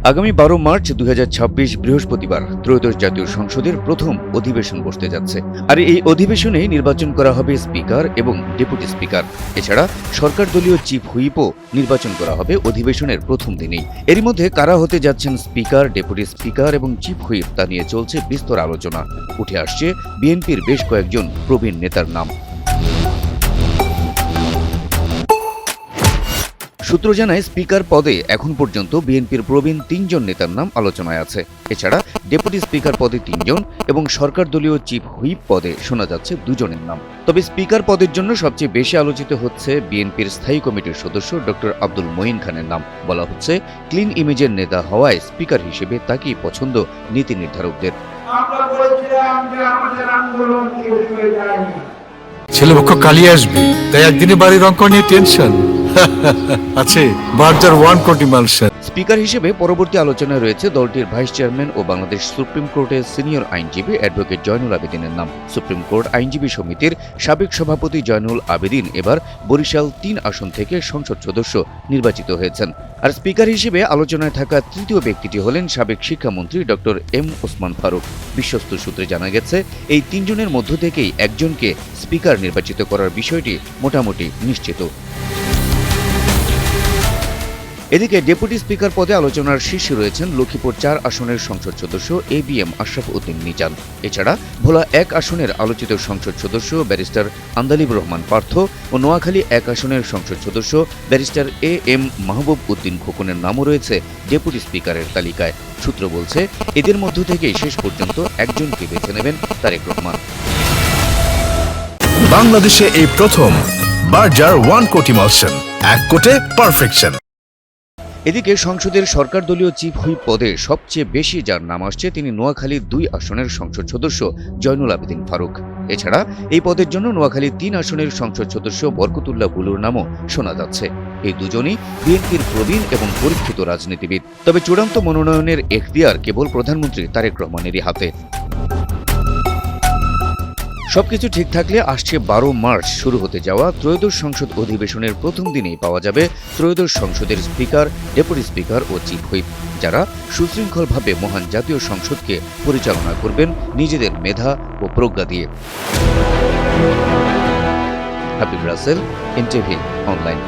আগামী ১২ মার্চ ২০২৬ বৃহস্পতিবার ত্রয়োদশ জাতীয় সংসদের প্রথম অধিবেশন বসতে যাচ্ছে। আর এই অধিবেশনে নির্বাচন করা হবে স্পিকার এবং ডেপুটি স্পিকার। এছাড়া সরকার দলীয় চিফ হুইপও নির্বাচন করা হবে অধিবেশনের প্রথম দিনেই। এরই মধ্যে কারা হতে যাচ্ছেন স্পিকার, ডেপুটি স্পিকার এবং চিফ হুইপ তা নিয়ে চলছে বিস্তর আলোচনা। উঠে আসছে বিএনপির বেশ কয়েকজন প্রবীণ নেতার নাম। সূত্র জানায়, স্পিকার পদে এখন পর্যন্ত বিএনপির প্রবীণ ৩ জন নেতার নাম আলোচনায় আছে। এছাড়া ডেপুটি স্পিকার পদে ৩ জন এবং সরকার দলীয় চিফ হুইপ পদে শোনা যাচ্ছে ২ জনের নাম। তবে স্পিকার পদের জন্য সবচেয়ে বেশি আলোচিত হচ্ছে বিএনপির স্থায়ী কমিটির সদস্য ডক্টর আব্দুল মঈন খানের নাম। বলা হচ্ছে, ক্লিন ইমেজের নেতা হওয়ায় স্পিকার হিসেবে তাকেই পছন্দ নীতি নির্ধারকদের। ছেলেপক্ষ কালি আসবে, তাই একদিনে বাড়ির অঙ্ক নিয়ে টেনশন আছে। বার্জার 1 কোটি মালসা। স্পিকার হিসেবে পরবর্তী আলোচনায় রয়েছে দলটির ভাইস চেয়ারম্যান ও বাংলাদেশ সুপ্রিম কোর্টের সিনিয়র আইনজীবী অ্যাডভোকেট জয়নুল আবেদিনের নাম। সুপ্রিম কোর্ট আইনজীবী সমিতির সাবেক সভাপতি জয়নুল আবেদিন এবার বরিশাল ৩ আসন থেকে সংসদ সদস্য নির্বাচিত হয়েছেন। আর স্পিকার হিসেবে আলোচনায় থাকা তৃতীয় ব্যক্তিটি হলেন সাবেক শিক্ষামন্ত্রী ডক্টর এম ওসমান ফারুক। বিশ্বস্ত সূত্রে জানা গেছে, এই ৩ জনের মধ্য থেকেই একজনকে স্পিকার নির্বাচিত করার বিষয়টি মোটামুটি নিশ্চিত। এদিকে ডেপুটি স্পিকার পদে আলোচনার শীর্ষে রয়েছেন লক্ষ্মীপুর ৪ আসনের সংসদ সদস্য এবিএম আশরাফ উদ্দিন মিজান। এছাড়া ভোলা ১ আসনের আলোচিত সংসদ সদস্য ব্যারিস্টার আন্দালিব রহমান পার্থ ও নোয়াখালী ১ আসনের সংসদ সদস্য ব্যারিস্টার এএম মাহবুব উদ্দিন খোকনের নামও রয়েছে ডেপুটি স্পিকারের তালিকায়। সূত্র বলছে, এদের মধ্য থেকেই শেষ পর্যন্ত একজনকে বেছে নেবেন তারেক রহমান। বাংলাদেশে এই প্রথম বার্জার 1 কোটি মালসেন, ১ কোটে পারফেকশন। এদিকে সংসদের সরকার দলীয় চিফ হুইপ পদে সবচেয়ে বেশি যার নাম আসছে তিনি নোয়াখালী ২ আসনের সংসদ সদস্য জয়নুল আবেদিন ফারুক। এছাড়া এই পদের জন্য নোয়াখালী ৩ আসনের সংসদ সদস্য বরকতুল্লাহ বুলুর নামও শোনা যাচ্ছে। এই দুজনই বিএনপির প্রবীণ এবং পরীক্ষিত রাজনীতিবিদ। তবে চূড়ান্ত মনোনয়নের এখতিয়ার কেবল প্রধানমন্ত্রী তারেক রহমানেরই হাতে। সবকিছু ঠিক থাকলে আসছে ১২ মার্চ শুরু হতে যাওয়া ত্রয়োদশ সংসদ অধিবেশনের প্রথম দিনেই পাওয়া যাবে ত্রয়োদশ সংসদের স্পিকার, ডেপুটি স্পিকার ও চিফ হুইপ, যারা সুশৃঙ্খলভাবে মহান জাতীয় সংসদকে পরিচালনা করবেন নিজেদের মেধা ও প্রজ্ঞা দিয়ে। Habib Rasel, NTV online.